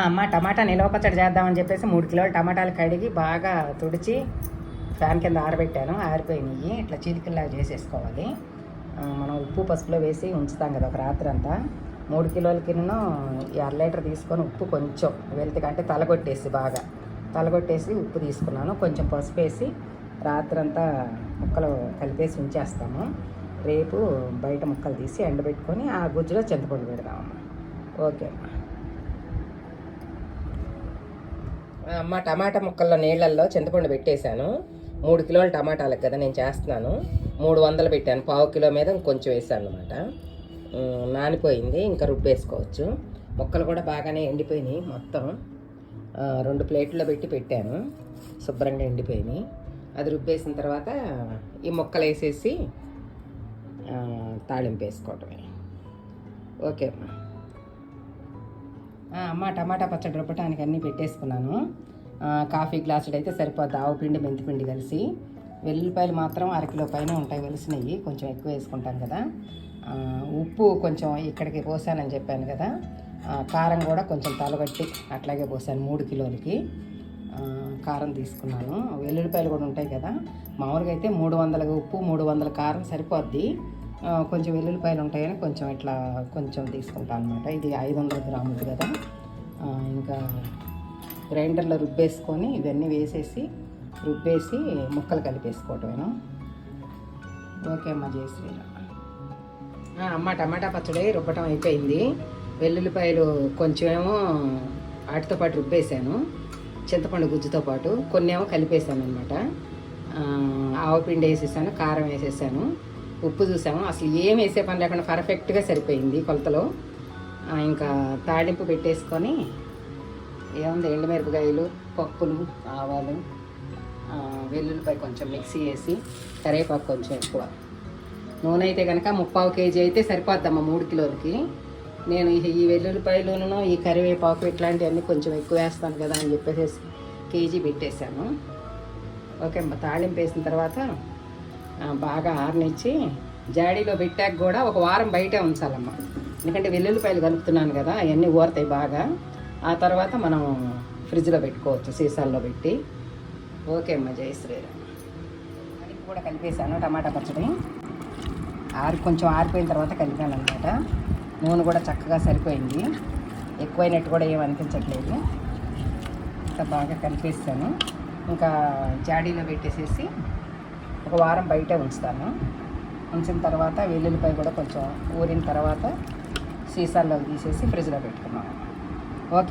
అమ్మ టమాటా నిల్వ పచ్చడి చేద్దామని చెప్పేసి 3 కిలోల టమాటాలు కడిగి బాగా తుడిచి ఫ్యాన్ కింద ఆరబెట్టాను. ఆరిపోయినాయి. ఇట్లా చీలికల్లాగా చేసేసుకోవాలి. మనం ఉప్పు పసుపులో వేసి ఉంచుతాం కదా ఒక రాత్రి అంతా. 3 కిలోలకిను 1/2 లీటర్ తీసుకొని ఉప్పు కొంచెం వెళ్తే తలగొట్టేసి ఉప్పు తీసుకున్నాను. కొంచెం పసుపు వేసి రాత్రంతా ముక్కలు కలిపేసి ఉంచేస్తాము. రేపు బయట ముక్కలు తీసి ఎండబెట్టుకొని ఆ గుజ్జులో చింతపండు పెడదామమ్మ. ఓకే అమ్మ. టమాటా ముక్కల్లో నీళ్ళల్లో చింతపండు పెట్టేశాను. 3 కిలోల టమాటాలకు కదా నేను చేస్తున్నాను. 300 పెట్టాను. పావు కిలో మీద ఇంకొంచెం వేసాను అనమాట. నానిపోయింది. ఇంకా రుబ్బేసుకోవచ్చు. ముక్కలు కూడా బాగానే ఎండిపోయినాయి. మొత్తం 2 ప్లేట్లో పెట్టాను. శుభ్రంగా ఎండిపోయినాయి. అది రుబ్బేసిన తర్వాత ఈ ముక్కలు వేసేసి తాళింపు వేసుకోవటమే. ఓకే అమ్మ. టమాటా పచ్చడి రుబ్బటానికి అన్నీ పెట్టేసుకున్నాను. కాఫీ గ్లాసుడు అయితే సరిపోద్ది. ఆవు పిండి మెంతిపిండి కలిసి. వెల్లుల్లిపాయలు మాత్రం 1/2 కిలో పైన ఉంటాయి వెలిసినవి. కొంచెం ఎక్కువ వేసుకుంటాం కదా. ఉప్పు కొంచెం ఇక్కడికి పోసానని చెప్పాను కదా. కారం కూడా కొంచెం తలబట్టి అట్లాగే పోసాను. 3 కిలోలకి కారం తీసుకున్నాను. వెల్లుల్లిపాయలు కూడా ఉంటాయి కదా. మామూలుగా అయితే 300 ఉప్పు 300 కారం సరిపోద్ది. కొంచెం వెల్లుల్లిపాయలు ఉంటాయని కొంచెం ఇట్లా కొంచెం తీసుకుంటాను అనమాట. ఇది 500 గ్రాములు కదా. ఇంకా గ్రైండర్లో రుబ్బేసుకొని ఇవన్నీ వేసేసి రుబ్బేసి ముక్కలు కలిపేసుకోవటమేనా. ఓకే అమ్మ. జయ శ్రీరామ్. అమ్మ టమాటా పచ్చడి రుబ్బటం అయిపోయింది. వెల్లుల్లిపాయలు కొంచెమేమో వాటితో పాటు రుబ్బేసాను, చింతపండు గుజ్జుతో పాటు. కొన్ని ఏమో కలిపేసాను అనమాట. ఆవపిండి వేసేసాను, కారం వేసేసాను, ఉప్పు చూసాము. అసలు ఏం వేసే పని లేకుండా పర్ఫెక్ట్గా సరిపోయింది కొలతలో. ఇంకా తాళింపు పెట్టేసుకొని ఏముంది ఎండుమిరపకాయలు, పప్పులు, ఆవాలు, వెల్లుల్లిపాయ కొంచెం మిక్సీ వేసి, కరివేపాకు కొంచెం ఎక్కువ. నూనె అయితే కనుక 3/4 కేజీ అయితే సరిపోద్దమ్మా 3 కిలోలకి. నేను ఈ వెల్లుల్లిపాయలును ఈ కరివేపాకు ఇట్లాంటివన్నీ కొంచెం ఎక్కువ వేస్తాను కదా అని చెప్పేసి కేజీ పెట్టేశాను. ఓకే అమ్మ. తాళింపు వేసిన తర్వాత బాగా ఆరనిచ్చి జాడీలో పెట్టాక కూడా 1 వారం బయటే ఉంచాలమ్మ. ఎందుకంటే వెల్లుల్లిపాయలు కలుపుతున్నాను కదా, అవన్నీ ఊరతాయి బాగా. ఆ తర్వాత మనం ఫ్రిడ్జ్లో పెట్టుకోవచ్చు, సీసాల్లో పెట్టి. ఓకే అమ్మ. జయ శ్రీరామ్. కలిపి కూడా కలిపేసాను టమాటా పచ్చడి. కొంచెం ఆరిపోయిన తర్వాత కలిపాను అనమాట. నూనె కూడా చక్కగా సరిపోయింది. ఎక్కువైనట్టు కూడా ఏం అనిపించట్లేదు. ఇంకా బాగా కలిపేస్తాను. ఇంకా జాడీలో పెట్టేసేసి 1 వారం బయటే ఉంచుతాను. ఉంచిన తర్వాత వెల్లుల్లిపాయ కూడా కొంచెం ఊరిన తర్వాత సీసాల్లో తీసేసి ఫ్రిడ్జ్లో పెట్టుకున్నాను. ఓకే.